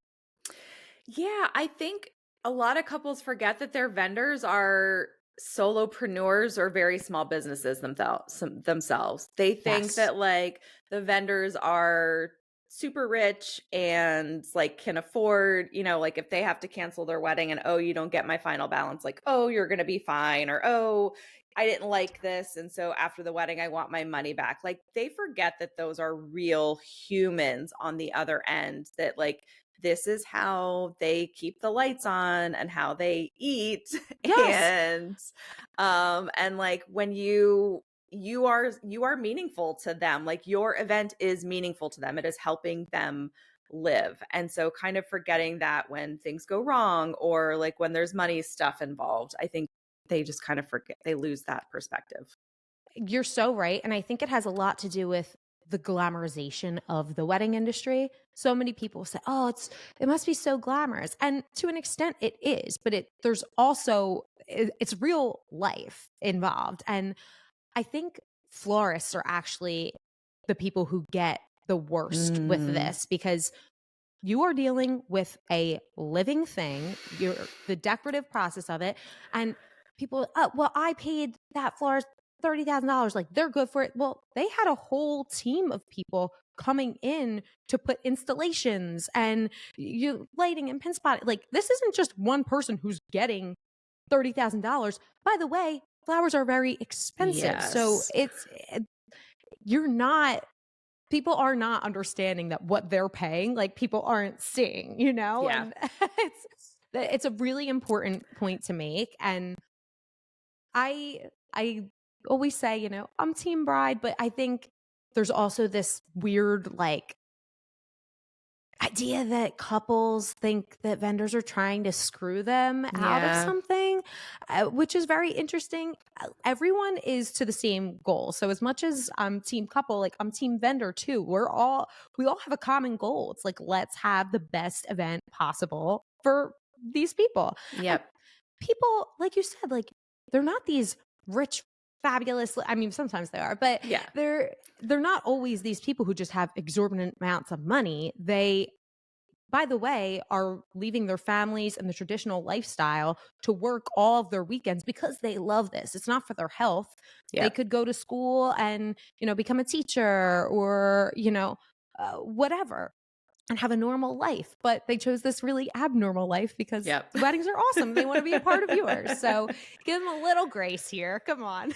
Yeah, I think a lot of couples forget that their vendors are solopreneurs or very small businesses themselves. They think Yes. that like the vendors are super rich and like can afford, like if they have to cancel their wedding and oh, you don't get my final balance, like, oh, you're going to be fine, or oh, I didn't like this and so after the wedding I want my money back. Like, they forget that those are real humans on the other end, that like this is how they keep the lights on and how they eat. Yes. And like when you are meaningful to them, like your event is meaningful to them, it is helping them live. And so kind of forgetting that when things go wrong or like when there's money stuff involved, I think they just kind of forget, they lose that perspective. You're so right. And I think it has a lot to do with the glamorization of the wedding industry. So many people say, "Oh, it must be so glamorous." And to an extent it is, but there's also it's real life involved. And I think florists are actually the people who get the worst with Mm, this, because you are dealing with a living thing, you're the decorative process of it. And people, oh, well, I paid that florist $30,000. Like, they're good for it. Well, they had a whole team of people coming in to put installations and you lighting and pin spotting. Like, this isn't just one person who's getting $30,000. By the way, flowers are very expensive. So yes. you're not, people are not understanding that what they're paying, like, people aren't seeing, Yeah. and it's a really important point to make. And I always say, I'm team bride, but I think there's also this weird, like, idea that couples think that vendors are trying to screw them out of Yeah. something, which is very interesting. Everyone is to the same goal. So as much as I'm team couple, like, I'm team vendor too. We all have a common goal. It's like, let's have the best event possible for these people. And Yep. people, like you said, like, they're not these rich, fabulous, I mean, sometimes they are, but Yeah. they're not always these people who just have exorbitant amounts of money. They, by the way, are leaving their families and the traditional lifestyle to work all of their weekends because they love this. It's not for their health. They Yep. could go to school and, become a teacher or, whatever, and have a normal life. But they chose this really abnormal life because Yep. the weddings are awesome. They want to be a part of yours. So give them a little grace here. Come on.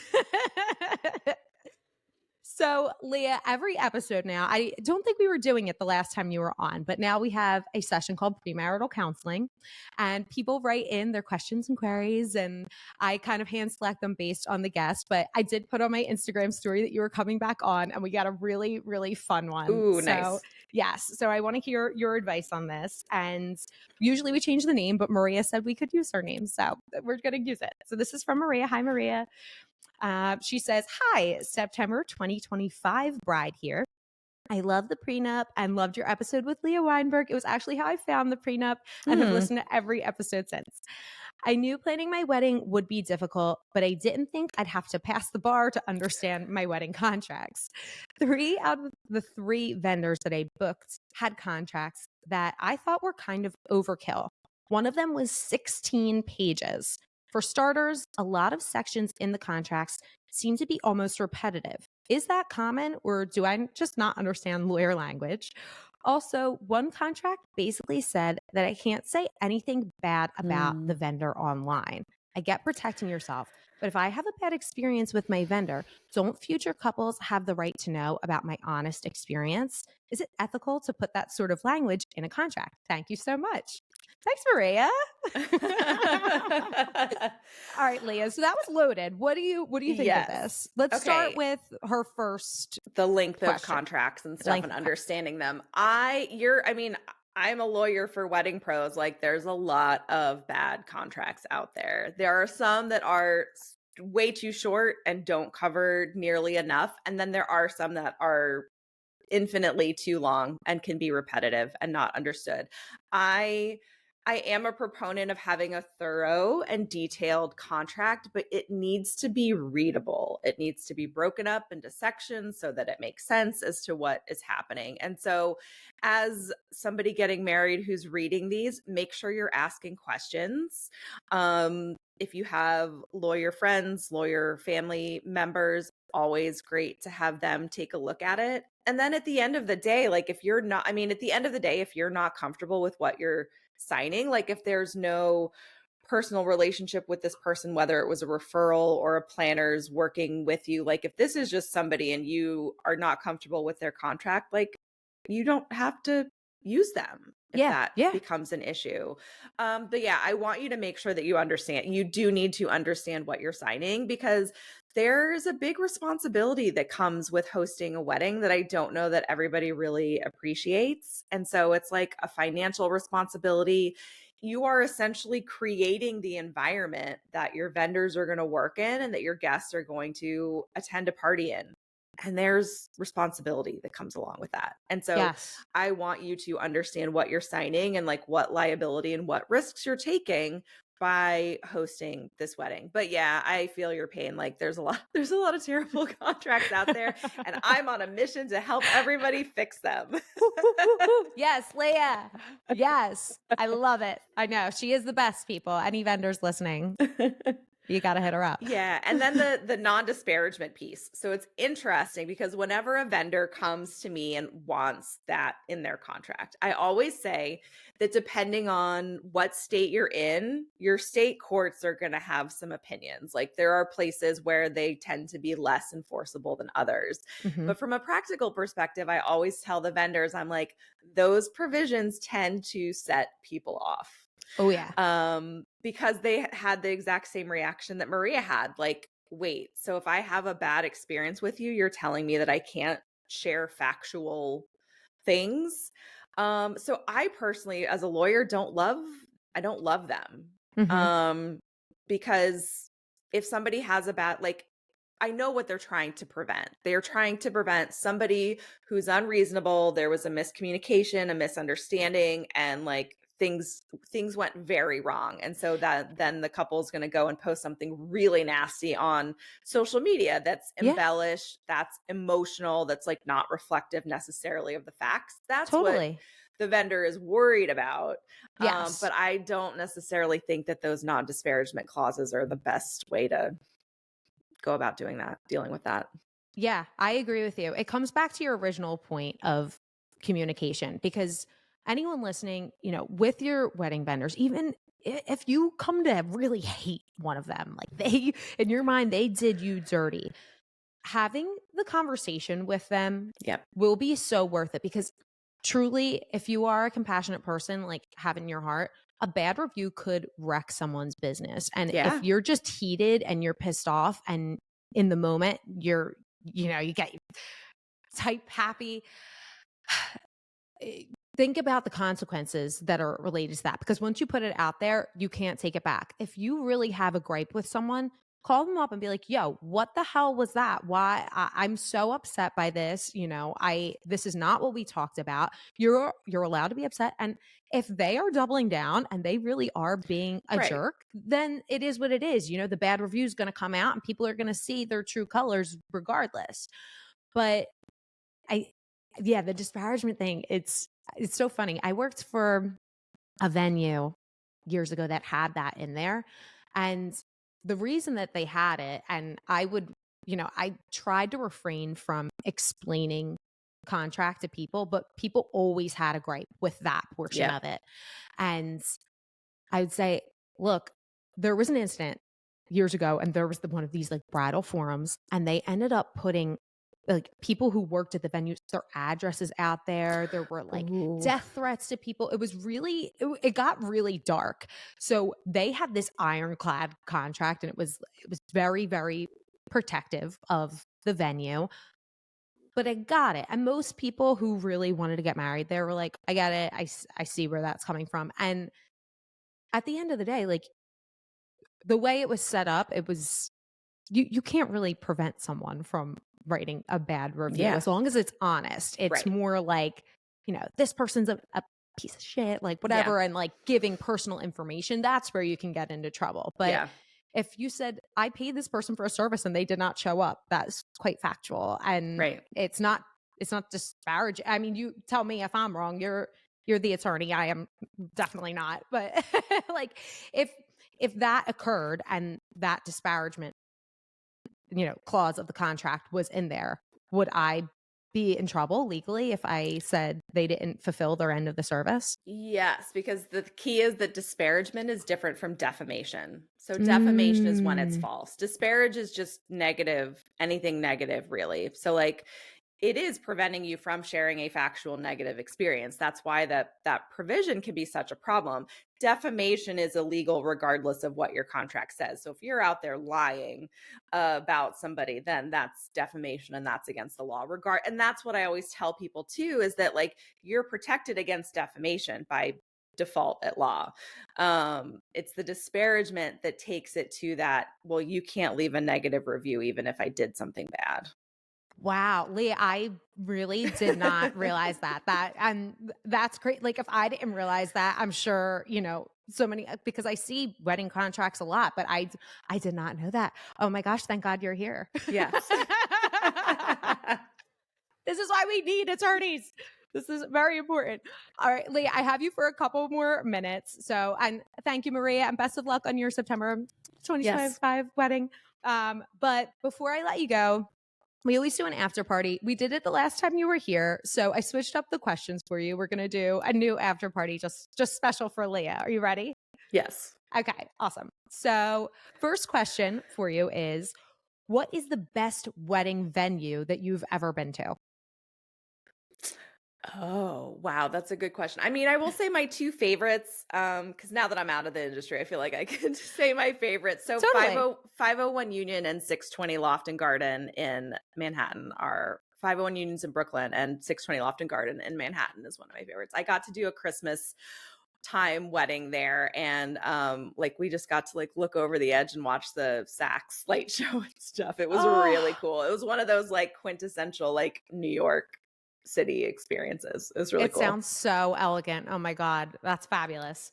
So, Leah, every episode now, I don't think we were doing it the last time you were on, but now we have a session called premarital counseling, and people write in their questions and queries, and I kind of hand select them based on the guest. But I did put on my Instagram story that you were coming back on, and we got a really, really fun one. Ooh, So, nice. yes. So, I want to hear your advice on this. And usually we change the name, but Maria said we could use her name. So, we're going to use it. So, this is from Maria. Hi, Maria. She says, "Hi, September 2025 bride here. I love the prenup and loved your episode with Leah Weinberg. It was actually how I found the prenup and have Mm. listened to every episode since. I knew planning my wedding would be difficult, but I didn't think I'd have to pass the bar to understand my wedding contracts. 3 out of the 3 vendors that I booked had contracts that I thought were kind of overkill. One of them was 16 pages. For starters, a lot of sections in the contracts seem to be almost repetitive. Is that common, or do I just not understand lawyer language? Also, one contract basically said that I can't say anything bad about the vendor online. I get protecting yourself, but if I have a bad experience with my vendor, don't future couples have the right to know about my honest experience? Is it ethical to put that sort of language in a contract? Thank you so much. Thanks, Maria. All right, Leah. So that was loaded. What do you think of this? Let's start with her first. The length of question. contracts and stuff and understanding them. I'm a lawyer for wedding pros. Like, there's a lot of bad contracts out there. There are some that are way too short and don't cover nearly enough. And then there are some that are infinitely too long and can be repetitive and not understood. I am a proponent of having a thorough and detailed contract, but it needs to be readable. It needs to be broken up into sections so that it makes sense as to what is happening. And so, as somebody getting married who's reading these, make sure you're asking questions. If you have lawyer friends, lawyer family members, always great to have them take a look at it. And then at the end of the day, like, if you're not comfortable with what you're signing, like if there's no personal relationship with this person, whether it was a referral or a planner's working with you, like if this is just somebody and you are not comfortable with their contract, like you don't have to use them if that becomes an issue. But yeah, I want you to make sure that you do need to understand what you're signing, because there's a big responsibility that comes with hosting a wedding that I don't know that everybody really appreciates. And so it's like a financial responsibility. You are essentially creating the environment that your vendors are going to work in and that your guests are going to attend a party in. And there's responsibility that comes along with that. And so I want you to understand what you're signing and like what liability and what risks you're taking by hosting this wedding. But yeah, I feel your pain. Like there's a lot of terrible contracts out there, and I'm on a mission to help everybody fix them. Yes, Leah. Yes. I love it. I know. She is the best, people. Any vendors listening, you got to hit her up. Yeah. And then the non-disparagement piece. So it's interesting because whenever a vendor comes to me and wants that in their contract, I always say that depending on what state you're in, your state courts are going to have some opinions. Like there are places where they tend to be less enforceable than others. Mm-hmm. But from a practical perspective, I always tell the vendors, I'm like, those provisions tend to set people off. Oh yeah. Because they had the exact same reaction that Maria had. Like, wait, so if I have a bad experience with you, you're telling me that I can't share factual things. So I personally, as a lawyer, I don't love them. Mm-hmm. Because if somebody has a bad, like, I know what they're trying to prevent. They're trying to prevent somebody who's unreasonable. There was a miscommunication, a misunderstanding, and like things went very wrong. And so that then the couple's going to go and post something really nasty on social media that's embellished, that's emotional, that's like not reflective necessarily of the facts. That's what the vendor is worried about. Yes. But I don't necessarily think that those non-disparagement clauses are the best way to go about dealing with that. Yeah, I agree with you. It comes back to your original point of communication, because anyone listening, with your wedding vendors, even if you come to really hate one of them, like in your mind, they did you dirty, having the conversation with them will be so worth it, because truly, if you are a compassionate person, like having your heart, a bad review could wreck someone's business. And if you're just heated and you're pissed off and in the moment you get type happy, think about the consequences that are related to that, because once you put it out there, you can't take it back. If you really have a gripe with someone, call them up and be like, yo, what the hell was that? Why I'm so upset by this. This is not what we talked about. You're allowed to be upset. And if they are doubling down and they really are being a Right. jerk, then it is what it is. The bad review is going to come out and people are going to see their true colors regardless. But the disparagement thing, it's so funny. I worked for a venue years ago that had that in there. And the reason that they had it, and I tried to refrain from explaining contract to people, but people always had a gripe with that portion of it. And I would say, look, there was an incident years ago, and there was one of these like bridal forums, and they ended up putting like people who worked at the venues, their addresses out there. There were like death threats to people. It was really, it got really dark. So they had this ironclad contract, and it was very, very protective of the venue. But I got it. And most people who really wanted to get married, they were like, I get it. I see where that's coming from. And at the end of the day, like the way it was set up, it was, you can't really prevent someone from writing a bad review as long as it's honest. It's more like, this person's a piece of shit, like whatever, and like giving personal information, that's where you can get into trouble. But if you said, I paid this person for a service and they did not show up, that's quite factual. And it's not disparaging. I mean, you tell me if I'm wrong. You're the attorney. I am definitely not. But like if that occurred and that disparagement clause of the contract was in there, would I be in trouble legally if I said they didn't fulfill their end of the service? Yes, because the key is that disparagement is different from defamation. So defamation is when it's false. Disparage is just negative, anything negative really. So like it is preventing you from sharing a factual negative experience. That's why that provision can be such a problem. Defamation is illegal regardless of what your contract says. So if you're out there lying about somebody, then that's defamation and that's against the law. And that's what I always tell people too, is that like you're protected against defamation by default at law. It's the disparagement that takes it to that, well, you can't leave a negative review even if I did something bad. Wow, Leah, I really did not realize that. And that's great. Like if I didn't realize that, I'm sure, so many, because I see wedding contracts a lot, but I did not know that. Oh my gosh, thank God you're here. Yes. This is why we need attorneys. This is very important. All right, Leah, I have you for a couple more minutes. So, and thank you, Maria, and best of luck on your September 2025 wedding. But before I let you go, we always do an after party. We did it the last time you were here. So I switched up the questions for you. We're going to do a new after party, just special for Leah. Are you ready? Yes. Okay, awesome. So first question for you is, what is the best wedding venue that you've ever been to? Oh, wow. That's a good question. I mean, I will say my two favorites, because now that I'm out of the industry, I feel like I can say my favorites. So Totally. 501 Union and 620 Loft and Garden in Manhattan are 501 Union's in Brooklyn and 620 Loft and Garden in Manhattan is one of my favorites. I got to do a Christmas time wedding there, and like we just got to like look over the edge and watch the Saks light show and stuff. It was really cool. It was one of those like quintessential like New York City experiences. It was really cool. It sounds so elegant. Oh my God, that's fabulous.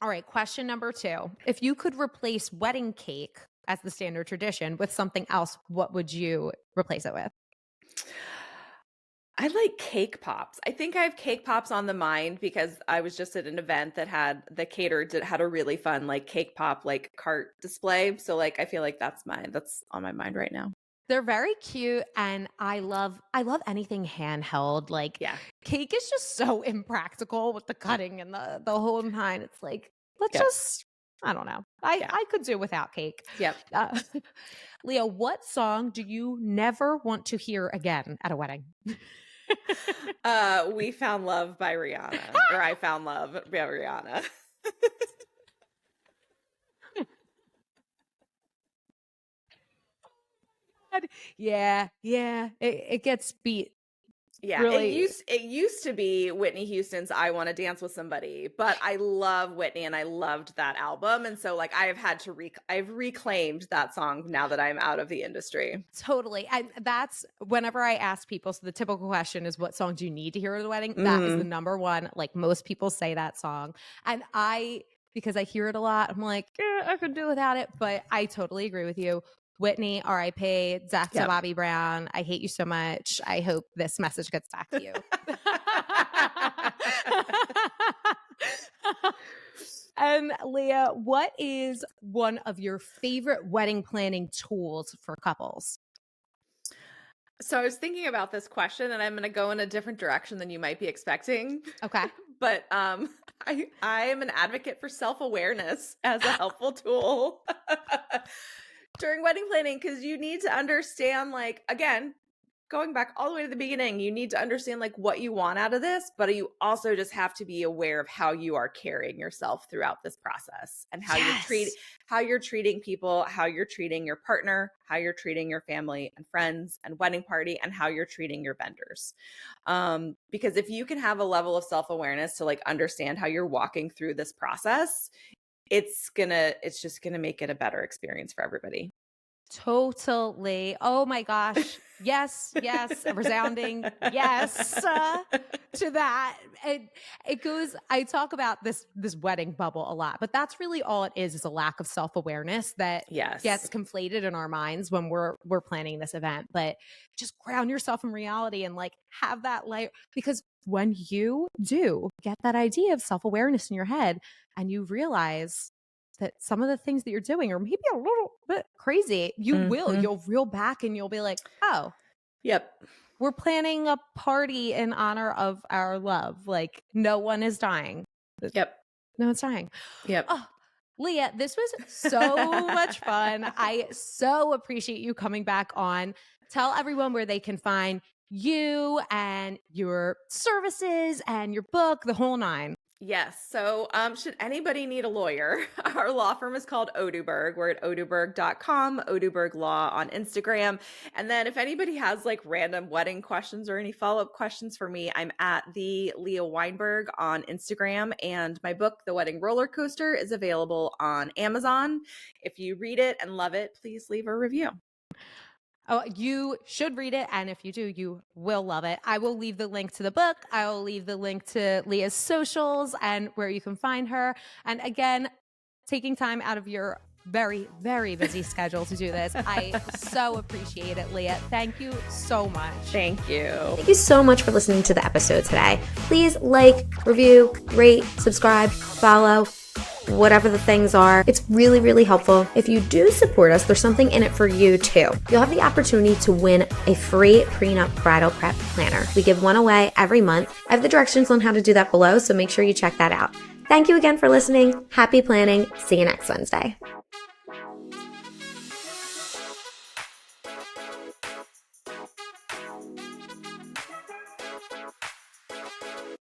All right, question number 2. If you could replace wedding cake as the standard tradition with something else, what would you replace it with? I like cake pops. I think I have cake pops on the mind because I was just at an event that had had a really fun like cake pop like cart display. So like I feel like that's on my mind right now. They're very cute, and I love anything handheld. Like cake is just so impractical with the cutting and the whole nine. It's like, let's just, I don't know. I could do without cake. Yep. Leah, what song do you never want to hear again at a wedding? We Found Love by Rihanna. Or I Found Love by Rihanna. Yeah. It gets beat Yeah, really. it used to be Whitney Houston's I Want to Dance with Somebody, but I love Whitney and I loved that album. And so like I've reclaimed that song now that I'm out of the industry. Totally. And that's whenever I ask people, so the typical question is, what song do you need to hear at the wedding? That is the number one. Like most people say that song. And because I hear it a lot, I'm like, I could do without it. But I totally agree with you. Whitney, R.I.P., death to Bobby Brown. I hate you so much. I hope this message gets back to you. And Leah, what is one of your favorite wedding planning tools for couples? So I was thinking about this question and I'm going to go in a different direction than you might be expecting. Okay. But I am an advocate for self-awareness as a helpful tool during wedding planning, because you need to understand, like, again, going back all the way to the beginning, you need to understand like what you want out of this, but you also just have to be aware of how you are carrying yourself throughout this process and how you're treating people, how you're treating your partner, how you're treating your family and friends and wedding party, and how you're treating your vendors. Because if you can have a level of self-awareness to like understand how you're walking through this process, it's just gonna make it a better experience for everybody. Totally. Oh my gosh. Yes. Yes. A resounding yes to that. It goes, I talk about this wedding bubble a lot, but that's really all it is a lack of self-awareness that gets conflated in our minds when we're planning this event. But just ground yourself in reality and like have that layer, because when you do get that idea of self-awareness in your head and you realize that some of the things that you're doing are maybe a little bit crazy, you'll reel back and you'll be like, oh, yep, we're planning a party in honor of our love. Like no one is dying. Yep. No one's dying. Yep. Oh, Leah, this was so much fun. I so appreciate you coming back on. Tell everyone where they can find you and your services and your book, the whole nine. Yes. So should anybody need a lawyer, our law firm is called Oduberg. We're at oduberg.com, Oduberg Law on Instagram. And then if anybody has like random wedding questions or any follow-up questions for me, I'm at the Leah Weinberg on Instagram. And my book, The Wedding Roller Coaster, is available on Amazon. If you read it and love it, please leave a review. Oh, you should read it. And if you do, you will love it. I will leave the link to the book. I will leave the link to Leah's socials and where you can find her. And again, taking time out of your very, very busy schedule to do this. I so appreciate it, Leah. Thank you so much. Thank you. Thank you so much for listening to the episode today. Please like, review, rate, subscribe, follow, whatever the things are. It's really, really helpful. If you do support us, there's something in it for you too. You'll have the opportunity to win a free prenup bridal prep planner. We give one away every month. I have the directions on how to do that below, so make sure you check that out. Thank you again for listening. Happy planning. See you next Wednesday.